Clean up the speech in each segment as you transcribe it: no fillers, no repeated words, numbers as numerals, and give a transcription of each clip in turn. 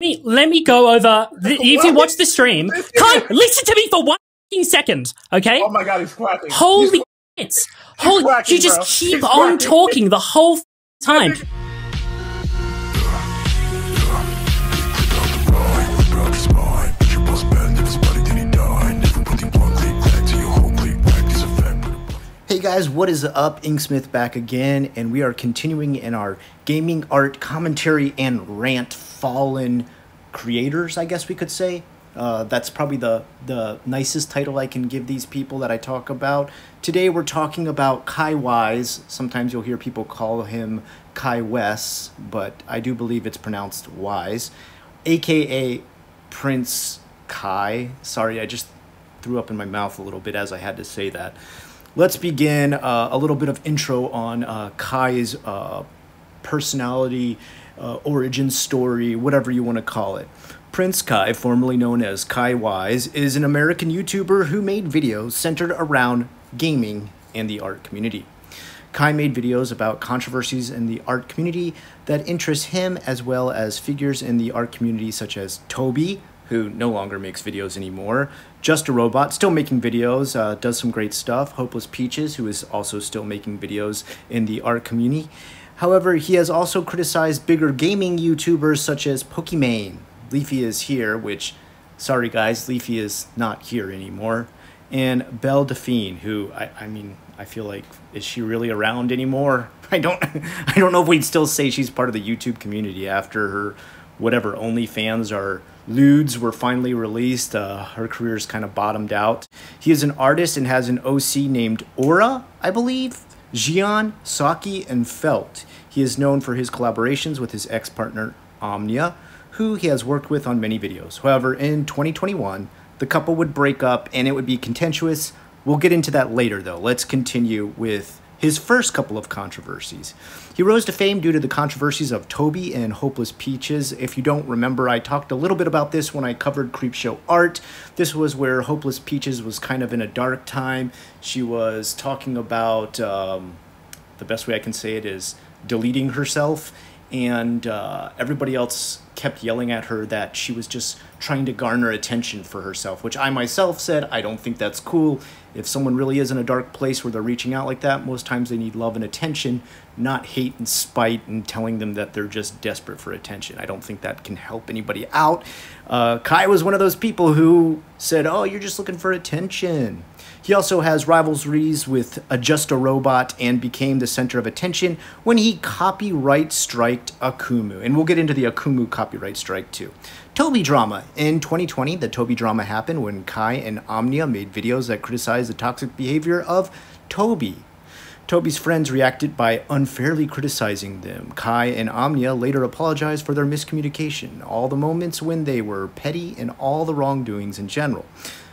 Let me go over. If you watch the stream, can't listen to me for 1 second, okay? Oh my god, he's quacking. Holy shit! Holy, quacking, you just keep on talking the whole time. Hey guys, what is up? Inksmith back again, and we are continuing in our gaming art commentary and rant fallen creators, I guess we could say. That's probably the nicest title I can give these people that I talk about. Today we're talking about Kai Weiss. Sometimes you'll hear people call him Kai Weiss, but I do believe it's pronounced Weiss, aka Prince Kai. Sorry, I just threw up in my mouth a little bit as I had to say that. Let's begin a little bit of intro on Kai's personality, origin story, whatever you want to call it. Prince Kai, formerly known as Kai Weiss, is an American YouTuber who made videos centered around gaming and the art community. Kai made videos about controversies in the art community that interest him, as well as figures in the art community such as Toby, who no longer makes videos anymore, Just a Robot, still making videos, does some great stuff, Hopeless Peaches, who is also still making videos in the art community. However, he has also criticized bigger gaming YouTubers such as Pokimane. Leafy is here, which, sorry guys, Leafy is not here anymore. And Belle Delphine, who, I feel like, is she really around anymore? I don't know if we'd still say she's part of the YouTube community after her, whatever, OnlyFans or lewds were finally released. Her career's kind of bottomed out. He is an artist and has an OC named Aura, I believe, Jian, Saki, and Felt. He is known for his collaborations with his ex-partner Omnia, who he has worked with on many videos. However, in 2021, the couple would break up and it would be contentious. We'll get into that later though. Let's continue with his first couple of controversies. He rose to fame due to the controversies of Toby and Hopeless Peaches. If you don't remember, I talked a little bit about this when I covered Creepshow Art. This was where Hopeless Peaches was kind of in a dark time. She was talking about, the best way I can say it is deleting herself, and everybody else kept yelling at her that she was just trying to garner attention for herself, which I myself said, I don't think that's cool. If someone really is in a dark place where they're reaching out like that, most times they need love and attention, not hate and spite and telling them that they're just desperate for attention. I don't think that can help anybody out. Kai was one of those people who said, oh, you're just looking for attention. He also has rivalries with Just a Robot and became the center of attention when he copyright striked Akumu. And we'll get into the Akumu copyright strike too. Toby drama. In 2020, the Toby drama happened when Kai and Omnia made videos that criticized the toxic behavior of Toby. Toby's friends reacted by unfairly criticizing them. Kai and Omnia later apologized for their miscommunication, all the moments when they were petty, and all the wrongdoings in general.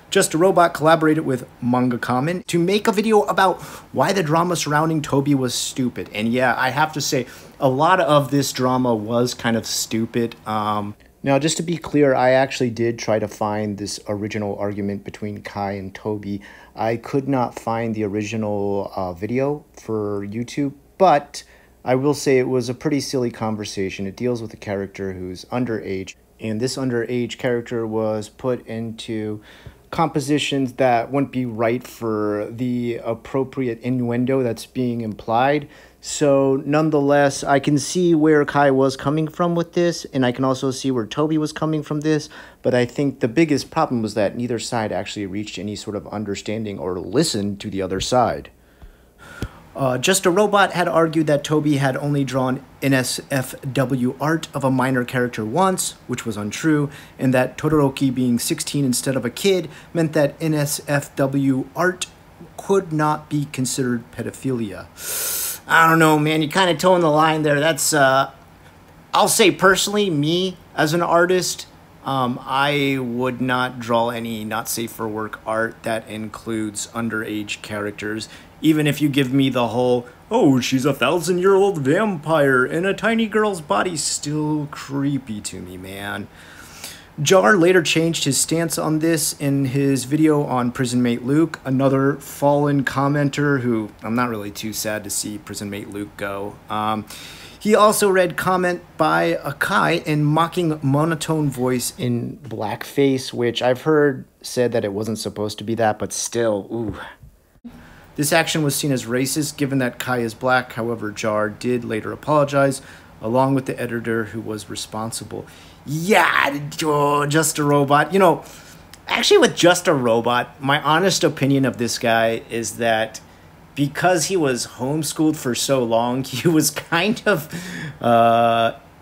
Just a Robot collaborated with Manga Common to make a video about why the drama surrounding Toby was stupid. And yeah, I have to say, a lot of this drama was kind of stupid. Now, just to be clear, I actually did try to find this original argument between Kai and Toby. I could not find the original video for YouTube, but I will say it was a pretty silly conversation. It deals with a character who's underage, and this underage character was put into compositions that wouldn't be right for the appropriate innuendo that's being implied. So nonetheless, I can see where Kai was coming from with this, and I can also see where Toby was coming from this, but I think the biggest problem was that neither side actually reached any sort of understanding or listened to the other side. Just a Robot had argued that Toby had only drawn NSFW art of a minor character once, which was untrue, and that Todoroki being 16 instead of a kid meant that NSFW art could not be considered pedophilia. I don't know, man, you kind of towing the line there. That's, I'll say personally, me as an artist, I would not draw any not safe for work art that includes underage characters. Even if you give me the whole, oh, she's a 1,000-year-old vampire in a tiny girl's body, still creepy to me, man. Jar later changed his stance on this in his video on Prison Mate Luke, another fallen commenter who I'm not really too sad to see Prison Mate Luke go. He also read comment by a Kai in mocking monotone voice in blackface, which I've heard said that it wasn't supposed to be that, but still, ooh. This action was seen as racist given that Kai is black. However, Jar did later apologize, along with the editor who was responsible. Yeah, Just a Robot. You know, actually with Just a Robot, my honest opinion of this guy is that because he was homeschooled for so long, he was kind of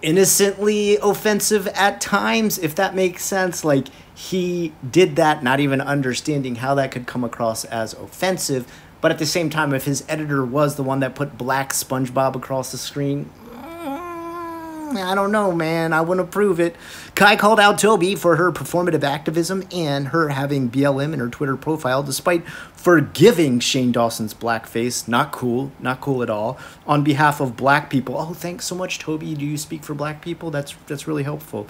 innocently offensive at times, if that makes sense. Like, he did that not even understanding how that could come across as offensive. But at the same time, if his editor was the one that put black SpongeBob across the screen, I don't know, man. I wouldn't approve it. Kai called out Toby for her performative activism and her having BLM in her Twitter profile, despite forgiving Shane Dawson's blackface. Not cool. Not cool at all. On behalf of black people. Oh, thanks so much, Toby. Do you speak for black people? That's really helpful.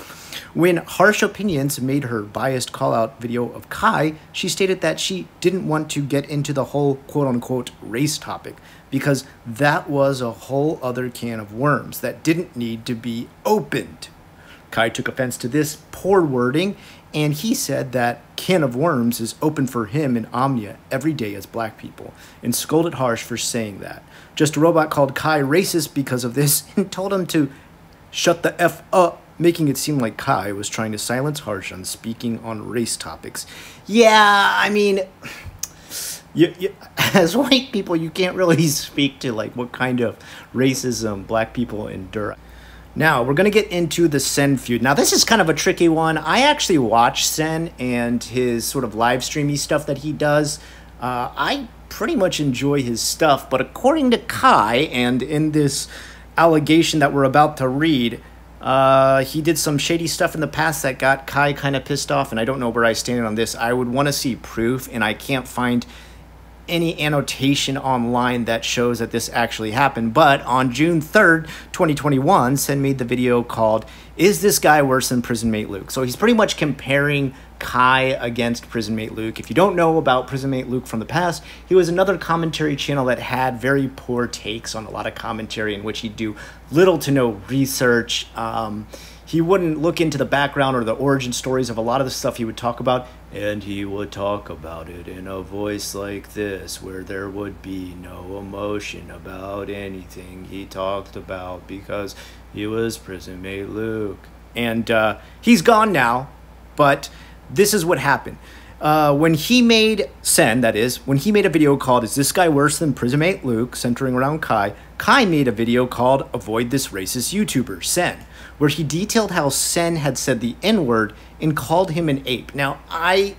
When Harsh Opinions made her biased call-out video of Kai, she stated that she didn't want to get into the whole quote-unquote race topic, because that was a whole other can of worms that didn't need to be opened. Kai took offense to this poor wording, and he said that can of worms is open for him and Omnia every day as black people, and scolded Harsh for saying that. Just a Robot called Kai racist because of this and told him to shut the F up, making it seem like Kai was trying to silence Harsh on speaking on race topics. Yeah, I mean, as white people, you can't really speak to like what kind of racism black people endure. Now, we're going to get into the Sen feud. Now, this is kind of a tricky one. I actually watch Sen and his sort of live streamy stuff that he does. I pretty much enjoy his stuff, but according to Kai, and in this allegation that we're about to read, he did some shady stuff in the past that got Kai kind of pissed off, and I don't know where I stand on this. I would want to see proof, and I can't find any annotation online that shows that this actually happened. But on June 3rd, 2021, Sen made the video called "Is This Guy Worse Than Prison Mate Luke?" So he's pretty much comparing Kai against Prison Mate Luke. If you don't know about Prison Mate Luke from the past, he was another commentary channel that had very poor takes on a lot of commentary in which he'd do little to no research. He wouldn't look into the background or the origin stories of a lot of the stuff he would talk about, and he would talk about it in a voice like this, where there would be no emotion about anything he talked about because he was Prison Mate Luke. And he's gone now, but this is what happened. When he made Sen, that is, when he made a video called "Is This Guy Worse Than Prison Mate Luke?" centering around Kai, Kai made a video called "Avoid This Racist YouTuber, Sen," where he detailed how Sen had said the N-word and called him an ape. Now, I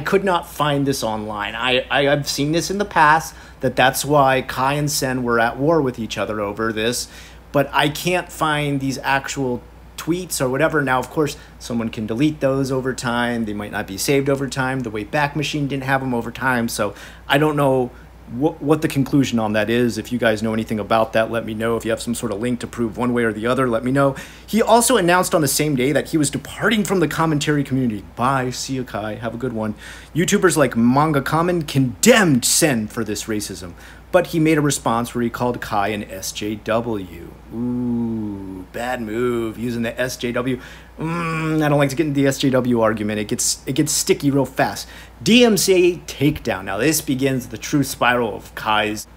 could not find this online. I've seen this in the past, that's why Kai and Sen were at war with each other over this, but I can't find these actual tweets or whatever. Now, of course, someone can delete those over time. They might not be saved over time. The Wayback Machine didn't have them over time, so I don't know what the conclusion on that is. If you guys know anything about that, let me know. If you have some sort of link to prove one way or the other, let me know. He also announced on the same day that he was departing from the commentary community. Bye, see you, Kai, have a good one. YouTubers like Manga Common condemned Sen for this racism, but he made a response where he called Kai an SJW. Ooh, bad move, using the SJW. I don't like to get into the SJW argument. It gets sticky real fast. DMCA takedown. Now this begins the true spiral of Kai's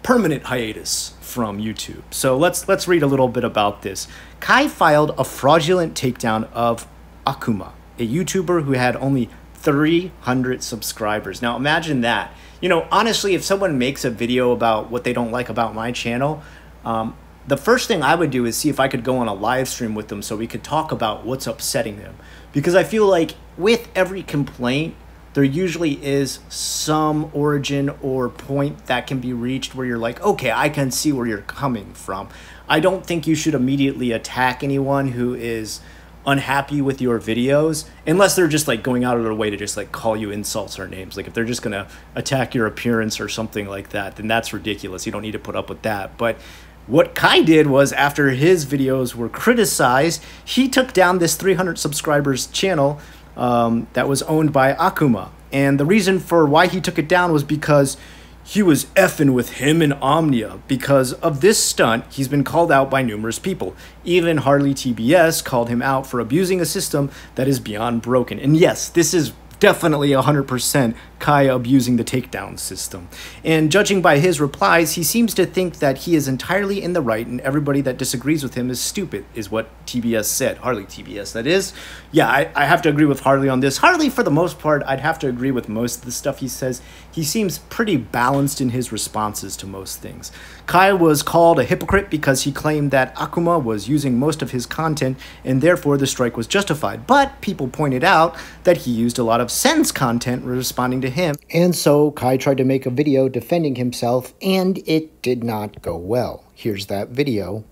permanent hiatus from YouTube. So let's read a little bit about this. Kai filed a fraudulent takedown of Akuma, a YouTuber who had only 300 subscribers. Now imagine that. You know, honestly, if someone makes a video about what they don't like about my channel, the first thing I would do is see if I could go on a live stream with them so we could talk about what's upsetting them. Because I feel like with every complaint, there usually is some origin or point that can be reached where you're like, okay, I can see where you're coming from. I don't think you should immediately attack anyone who is unhappy with your videos, unless they're just like going out of their way to just like call you insults or names. Like if they're just gonna attack your appearance or something like that, then that's ridiculous. You don't need to put up with that. But what Kai did was, after his videos were criticized, he took down this 300 subscribers channel that was owned by Akuma. And the reason for why he took it down was because He was effing with him and Omnia. Because of this stunt, he's been called out by numerous people. Even Harleytbs called him out for abusing a system that is beyond broken. And yes, this is definitely 100% Kai abusing the takedown system. And judging by his replies, he seems to think that he is entirely in the right and everybody that disagrees with him is stupid, is what TBS said. Harleytbs, that is. Yeah, I have to agree with Harley on this. Harley, for the most part, I'd have to agree with most of the stuff he says. He seems pretty balanced in his responses to most things. Kai was called a hypocrite because he claimed that Akuma was using most of his content and therefore the strike was justified. But people pointed out that he used a lot of Sen's content responding to him. And so Kai tried to make a video defending himself and it did not go well. Here's that video.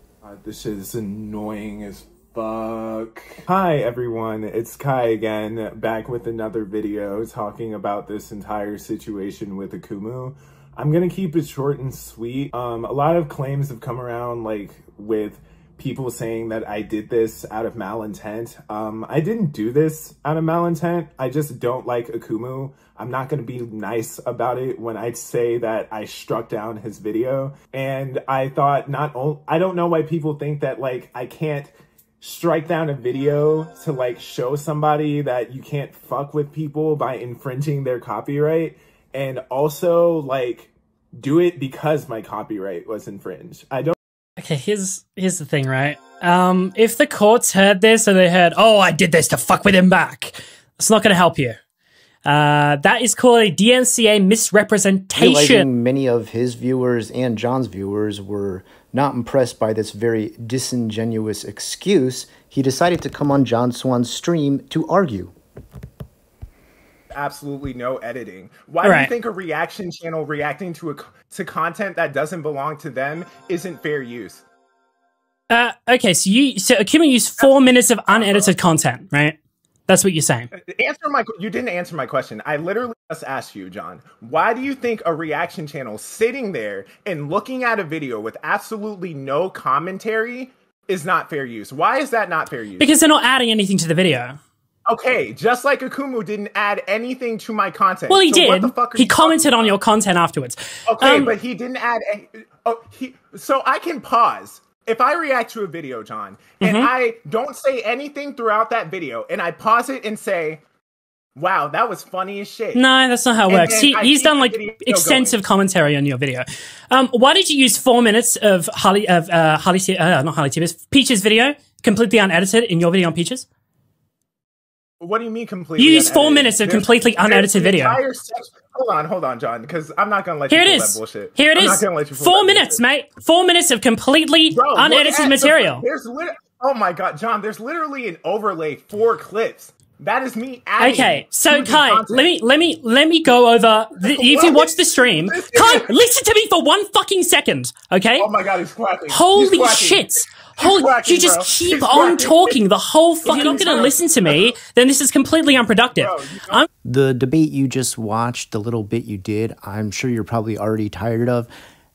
This shit is annoying as fuck. Hi everyone, it's Kai again, back with another video talking about this entire situation with Akumu. I'm gonna keep it short and sweet. A lot of claims have come around, like, with people saying that I did this out of malintent. I didn't do this out of malintent. I just don't like Akumu. I'm not going to be nice about it when I say that I struck down his video. And I thought I don't know why people think that, like, I can't strike down a video to, like, show somebody that you can't fuck with people by infringing their copyright. And also, like, do it because my copyright was infringed. I don't. Okay, here's the thing, right? If the courts heard this and they heard, oh, I did this to fuck with him back, it's not going to help you. That is called a DMCA misrepresentation. Realizing many of his viewers and John's viewers were not impressed by this very disingenuous excuse, he decided to come on John Swan's stream to argue. Absolutely no editing. Why do you think a reaction channel reacting to content that doesn't belong to them isn't fair use? Okay, so Akuma used 4 minutes of unedited content, right? That's what you're saying. You didn't answer my question. I literally just asked you, John. Why do you think a reaction channel sitting there and looking at a video with absolutely no commentary is not fair use? Why is that not fair use? Because they're not adding anything to the video. Okay, just like Akumu didn't add anything to my content. Well, he did. What the fuck are he commented on your content afterwards. Okay, but he didn't add any... So I can pause. If I react to a video, John, and I don't say anything throughout that video, and I pause it and say, wow, that was funny as shit. No, that's not how it works. He's done, like, extensive commentary on your video. Why did you use 4 minutes of Peach's video, completely unedited, in your video on Peach's? What do you mean completely You used 4 minutes of completely unedited video. Hold on, John, because I'm not going to let you pull that bullshit. Here it is. 4 minutes, mate. 4 minutes of completely unedited material. Oh my god, John, there's literally an overlay 4 clips. That is me adding. Okay, so Kai, let me go over. If you watch the stream, Kai, listen to me for 1 fucking second, okay? Oh my god, he's quacking. Holy shit! You just keep on talking the whole fucking time. If you're not going to listen to me, then this is completely unproductive. The debate you just watched, the little bit you did, I'm sure you're probably already tired of.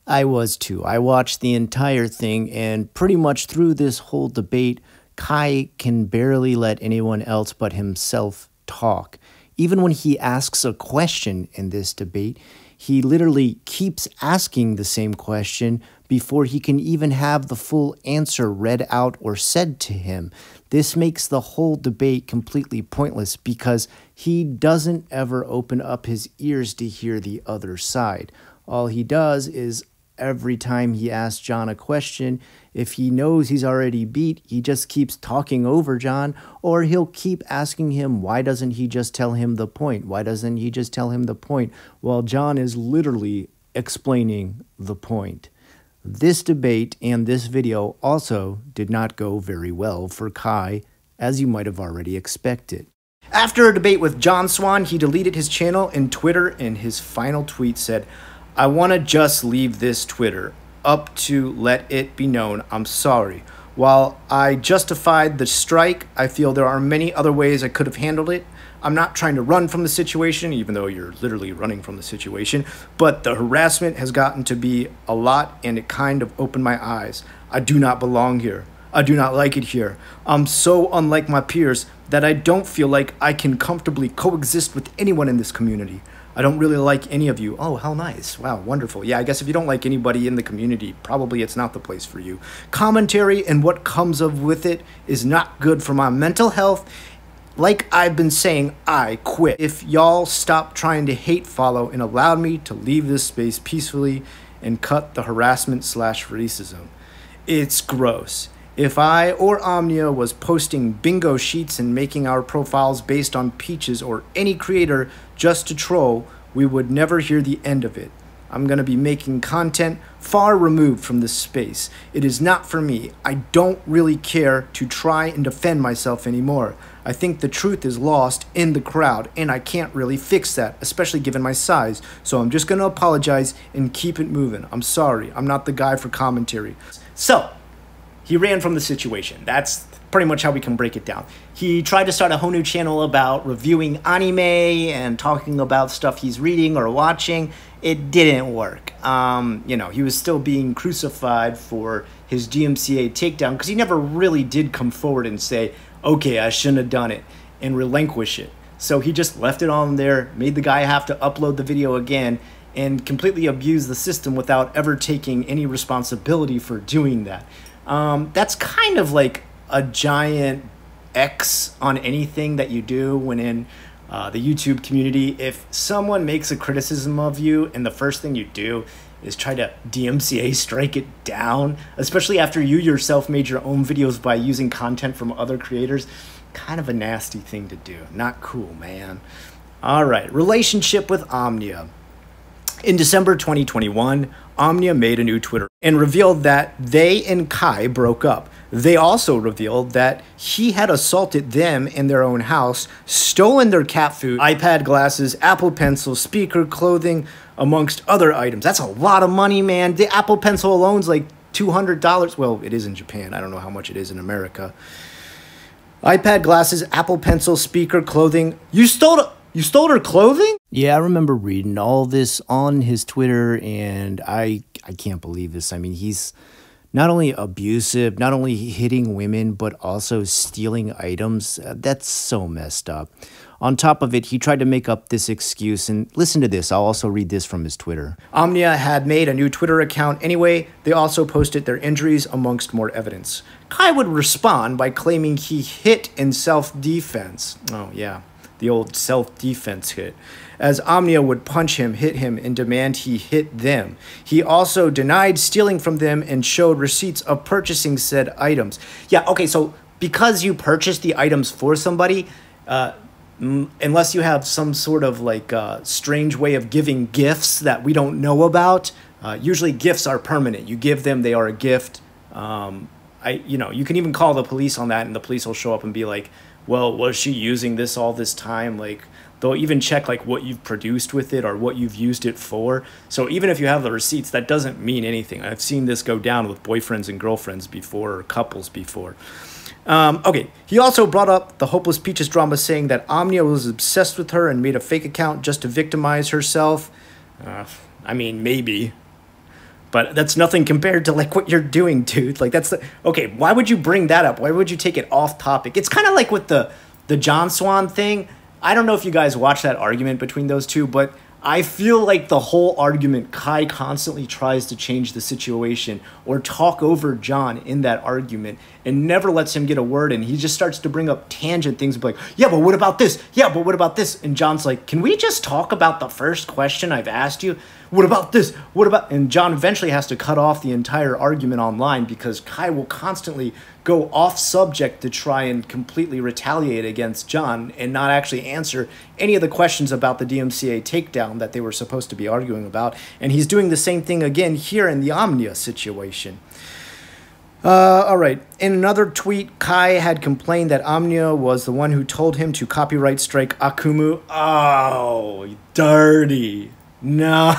I was too. I watched the entire thing, and pretty much through this whole debate, Kai can barely let anyone else but himself talk. Even when he asks a question in this debate, he literally keeps asking the same question before he can even have the full answer read out or said to him. This makes the whole debate completely pointless because he doesn't ever open up his ears to hear the other side. All he does is every time he asks John a question, if he knows he's already beat, he just keeps talking over John, or he'll keep asking him, why doesn't he just tell him the point? Why doesn't he just tell him the point? While John is literally explaining the point. This debate and this video also did not go very well for Kai, as you might have already expected. After a debate with John Swan, he deleted his channel and Twitter, and his final tweet said, I want to just leave this Twitter up to let it be known I'm sorry. While I justified the strike, I feel there are many other ways I could have handled it. I'm not trying to run from the situation, even though you're literally running from the situation, but the harassment has gotten to be a lot, and it kind of opened my eyes. I do not belong here. I do not like it here. I'm so unlike my peers that I don't feel like I can comfortably coexist with anyone in this community. I don't really like any of you. Oh, how nice. Wow, wonderful. Yeah, I guess if you don't like anybody in the community, probably it's not the place for you. Commentary and what comes of with it is not good for my mental health. Like I've been saying, I quit. If y'all stop trying to hate follow and allowed me to leave this space peacefully and cut the harassment / racism. It's gross. If I or Omnia was posting bingo sheets and making our profiles based on Peaches or any creator just to troll, we would never hear the end of it. I'm going to be making content far removed from this space. It is not for me. I don't really care to try and defend myself anymore. I think the truth is lost in the crowd, and I can't really fix that, especially given my size. So I'm just going to apologize and keep it moving. I'm sorry. I'm not the guy for commentary. So, he ran from the situation. That's pretty much how we can break it down. He tried to start a whole new channel about reviewing anime and talking about stuff he's reading or watching. It didn't work. You know, he was still being crucified for his DMCA takedown because he never really did come forward and say, okay, I shouldn't have done it, and relinquish it. So he just left it on there, made the guy have to upload the video again, and completely abused the system without ever taking any responsibility for doing that. That's kind of like a giant X on anything that you do when in the YouTube community. If someone makes a criticism of you and the first thing you do is try to DMCA strike it down, especially after you yourself made your own videos by using content from other creators, kind of a nasty thing to do. Not cool, man. All right, relationship with Omnia. In December 2021, Omnia made a new Twitter and revealed that they and Kai broke up. They also revealed that he had assaulted them in their own house, stolen their cat food, iPad glasses, Apple Pencil, speaker, clothing, amongst other items. That's a lot of money, man. The Apple Pencil alone's like $200. Well, it is in Japan. I don't know how much it is in America. iPad glasses, Apple Pencil, speaker, clothing. You stole her clothing? Yeah, I remember reading all this on his Twitter, and I can't believe this. I mean, he's not only abusive, not only hitting women, but also stealing items. That's so messed up. On top of it, he tried to make up this excuse, and listen to this. I'll also read this from his Twitter. Omnia had made a new Twitter account anyway. They also posted their injuries amongst more evidence. Kai would respond by claiming he hit in self-defense. Oh, yeah. The old self-defense hit, as Omnia would punch him, hit him, and demand he hit them. He also denied stealing from them and showed receipts of purchasing said items. Yeah, okay, so because you purchased the items for somebody, unless you have some sort of like strange way of giving gifts that we don't know about, usually gifts are permanent. You give them, they are a gift. You know, you can even call the police on that, and the police will show up and be like, well, was she using this all this time? Like, they'll even check like what you've produced with it or what you've used it for. So even if you have the receipts, that doesn't mean anything. I've seen this go down with boyfriends and girlfriends before, or couples before. Okay, he also brought up the Hopeless Peaches drama, saying that Omnia was obsessed with her and made a fake account just to victimize herself. I mean, maybe. But that's nothing compared to like what you're doing, dude. Like that's the, okay, why would you bring that up? Why would you take it off topic? It's kind of like with the John Swan thing. I don't know if you guys watched that argument between those two, but I feel like the whole argument, Kai constantly tries to change the situation or talk over John in that argument and never lets him get a word in. He just starts to bring up tangent things like, yeah, but what about this? Yeah, but what about this? And John's like, can we just talk about the first question I've asked you? What about this? What about... And John eventually has to cut off the entire argument online because Kai will constantly go off subject to try and completely retaliate against John and not actually answer any of the questions about the DMCA takedown that they were supposed to be arguing about. And he's doing the same thing again here in the Omnia situation. All right. In another tweet, Kai had complained that Omnia was the one who told him to copyright strike Akumu. Oh, dirty. No.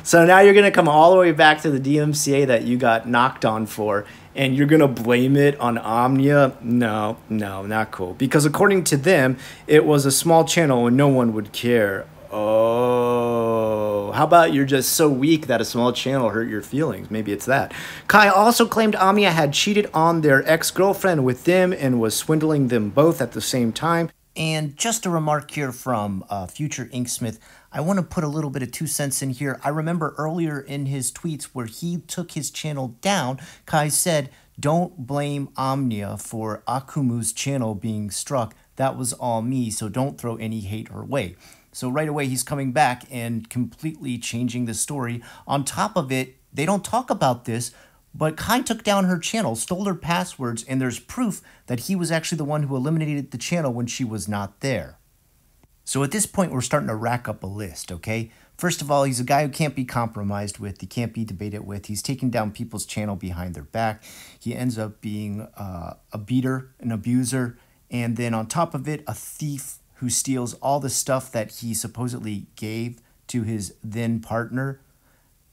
So now you're going to come all the way back to the DMCA that you got knocked on for, and you're going to blame it on Omnia? No, not cool. Because according to them, it was a small channel and no one would care. Oh, how about you're just so weak that a small channel hurt your feelings? Maybe it's that. Kai also claimed Omnia had cheated on their ex-girlfriend with them and was swindling them both at the same time. And just a remark here from Future Inksmith, I want to put a little bit of 2 cents in here. I remember earlier in his tweets where he took his channel down, Kai said, "Don't blame Omnia for Akumu's channel being struck. That was all me, so don't throw any hate her way." So right away, he's coming back and completely changing the story. On top of it, they don't talk about this, but Kai took down her channel, stole her passwords, and there's proof that he was actually the one who eliminated the channel when she was not there. So at this point, we're starting to rack up a list, okay? First of all, he's a guy who can't be compromised with. He can't be debated with. He's taking down people's channel behind their back. He ends up being a beater, an abuser, and then on top of it, a thief who steals all the stuff that he supposedly gave to his then partner.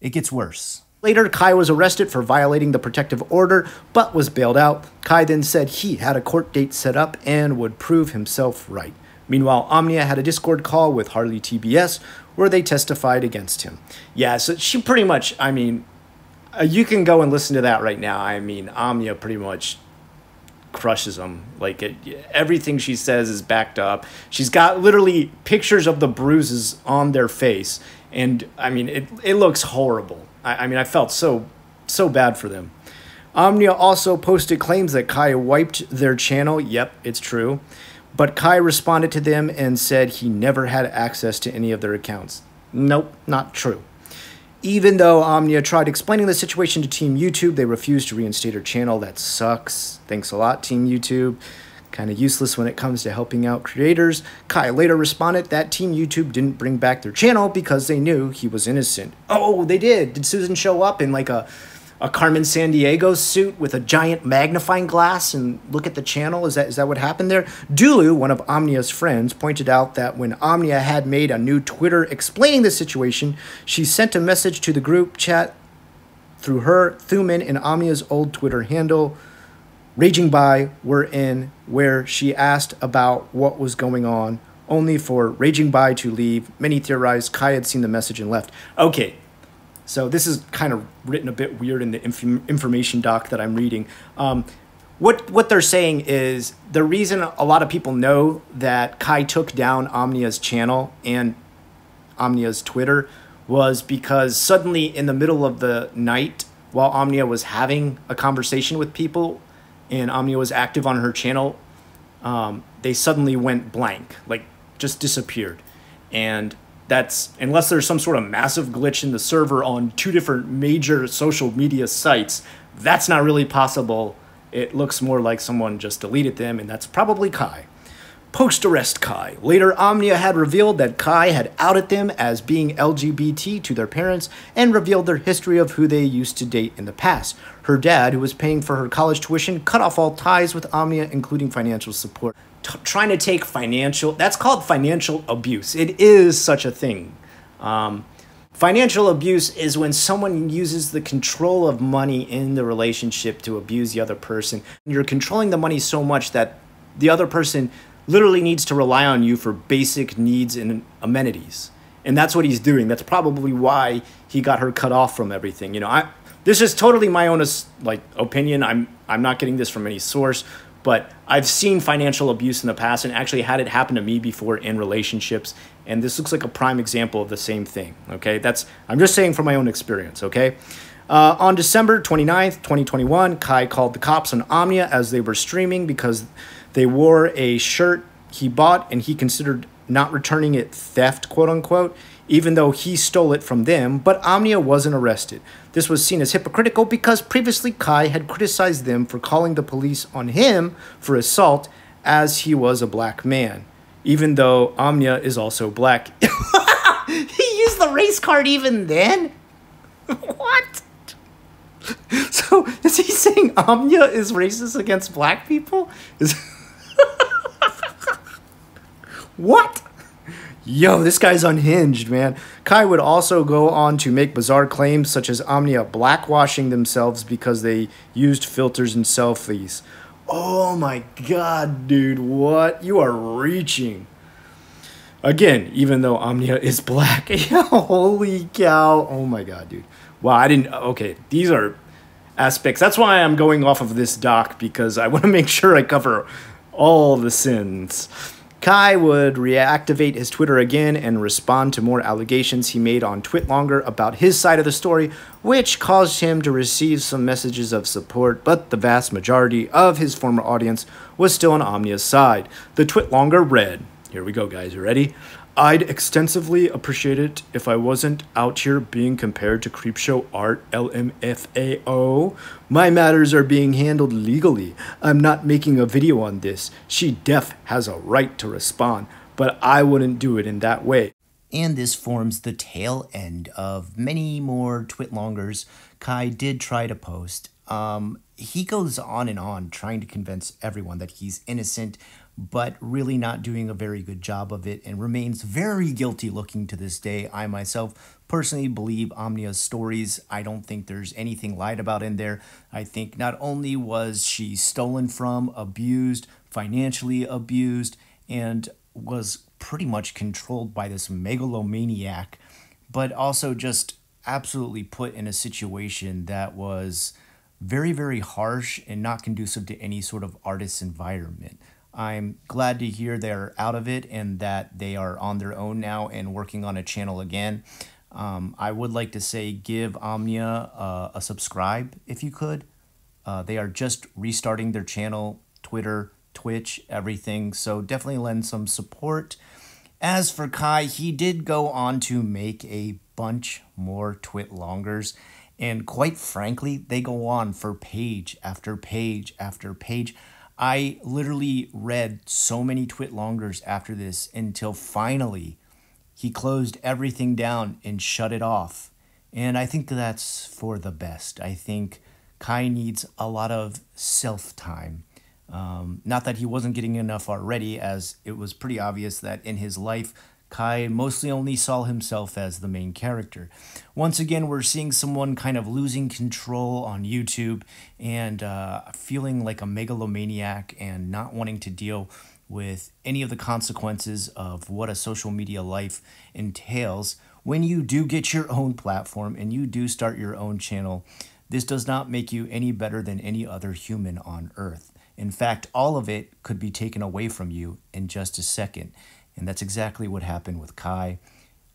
It gets worse. Later, Kai was arrested for violating the protective order, but was bailed out. Kai then said he had a court date set up and would prove himself right. Meanwhile, Omnia had a Discord call with Harleytbs where they testified against him. Yeah, so she pretty much, I mean, you can go and listen to that right now. I mean, Omnia pretty much crushes him. Like, everything she says is backed up. She's got literally pictures of the bruises on their face. And, I mean, it looks horrible. I mean, I felt so bad for them. Omnia also posted claims that Kai wiped their channel. Yep, it's true. But Kai responded to them and said he never had access to any of their accounts. Nope, not true. Even though Omnia tried explaining the situation to Team YouTube, they refused to reinstate her channel. That sucks. Thanks a lot, Team YouTube. Kind of useless when it comes to helping out creators. Kai later responded that Team YouTube didn't bring back their channel because they knew he was innocent. Oh, they did. Did Susan show up in like a Carmen Sandiego suit with a giant magnifying glass and look at the channel? Is that what happened there? Dulu, one of Omnia's friends, pointed out that when Omnia had made a new Twitter explaining the situation, she sent a message to the group chat through her, Thuman, and Omnia's old Twitter handle. Raging By were in, where she asked about what was going on, only for Raging By to leave. Many theorized Kai had seen the message and left. Okay, so this is kind of written a bit weird in the information doc that I'm reading. What they're saying is the reason a lot of people know that Kai took down Omnia's channel and Omnia's Twitter was because suddenly in the middle of the night, while Omnia was having a conversation with people, and Omnia was active on her channel, they suddenly went blank, like just disappeared. And that's, unless there's some sort of massive glitch in the server on 2 different major social media sites, that's not really possible. It looks more like someone just deleted them, and that's probably Kai. Post-arrest Kai. Later, Omnia had revealed that Kai had outed them as being LGBT to their parents and revealed their history of who they used to date in the past. Her dad, who was paying for her college tuition, cut off all ties with Omnia, including financial support. Trying to take financial... That's called financial abuse. It is such a thing. Financial abuse is when someone uses the control of money in the relationship to abuse the other person. You're controlling the money so much that the other person literally needs to rely on you for basic needs and amenities. And that's what he's doing. That's probably why he got her cut off from everything. You know, this is totally my own opinion. I'm not getting this from any source, but I've seen financial abuse in the past and actually had it happen to me before in relationships. And this looks like a prime example of the same thing. Okay, I'm just saying from my own experience. Okay. On December 29th, 2021, Kai called the cops on Omnia as they were streaming because they wore a shirt he bought and he considered not returning it theft, quote unquote, even though he stole it from them, but Omnia wasn't arrested. This was seen as hypocritical because previously Kai had criticized them for calling the police on him for assault as he was a black man, even though Omnia is also black. He used the race card even then? What? So is he saying Omnia is racist against black people? What? Yo, this guy's unhinged, man. Kai would also go on to make bizarre claims such as Omnia blackwashing themselves because they used filters and selfies. Oh my god, dude, what? You are reaching. Again, even though Omnia is black. Holy cow. Oh my god, dude. Wow, okay, these are aspects. That's why I'm going off of this doc, because I want to make sure I cover all the sins. Kai would reactivate his Twitter again and respond to more allegations he made on TwitLonger about his side of the story, which caused him to receive some messages of support, but the vast majority of his former audience was still on Omnia's side. The TwitLonger read, here we go guys, you ready? I'd extensively appreciate it if I wasn't out here being compared to Creepshow Art LMFAO. My matters are being handled legally. I'm not making a video on this. She def has a right to respond, but I wouldn't do it in that way. And this forms the tail end of many more TwitLongers Kai did try to post. He goes on and on trying to convince everyone that he's innocent, but really not doing a very good job of it, and remains very guilty looking to this day. I myself personally believe Omnia's stories. I don't think there's anything lied about in there. I think not only was she stolen from, abused, financially abused, and was pretty much controlled by this megalomaniac, but also just absolutely put in a situation that was very, very harsh and not conducive to any sort of artist's environment. I'm glad to hear they're out of it and that they are on their own now and working on a channel again. I would like to say give Omnia a subscribe if you could. They are just restarting their channel, Twitter, Twitch, everything. So definitely lend some support. As for Kai, he did go on to make a bunch more TwitLongers. And quite frankly, they go on for page after page after page. I literally read so many TwitLongers after this until finally he closed everything down and shut it off. And I think that's for the best. I think Kai needs a lot of self-time. Not that he wasn't getting enough already, as it was pretty obvious that in his life, Kai mostly only saw himself as the main character. Once again, we're seeing someone kind of losing control on YouTube and feeling like a megalomaniac and not wanting to deal with any of the consequences of what a social media life entails. When you do get your own platform and you do start your own channel, this does not make you any better than any other human on Earth. In fact, all of it could be taken away from you in just a second. And that's exactly what happened with Kai.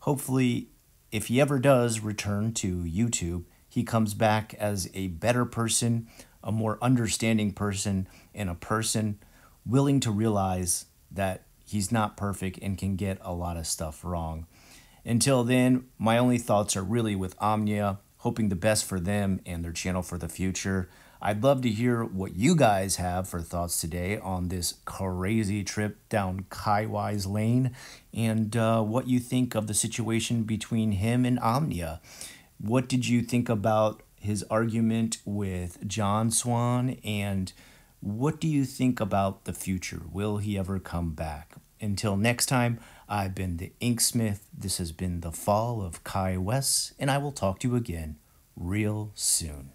Hopefully, if he ever does return to YouTube, he comes back as a better person, a more understanding person, and a person willing to realize that he's not perfect and can get a lot of stuff wrong. Until then, my only thoughts are really with Omnia, hoping the best for them and their channel for the future. I'd love to hear what you guys have for thoughts today on this crazy trip down Kai Weiss lane, and what you think of the situation between him and Omnia. What did you think about his argument with John Swan, and what do you think about the future? Will he ever come back? Until next time, I've been the Inksmith. This has been The Fall of Kai Weiss, and I will talk to you again real soon.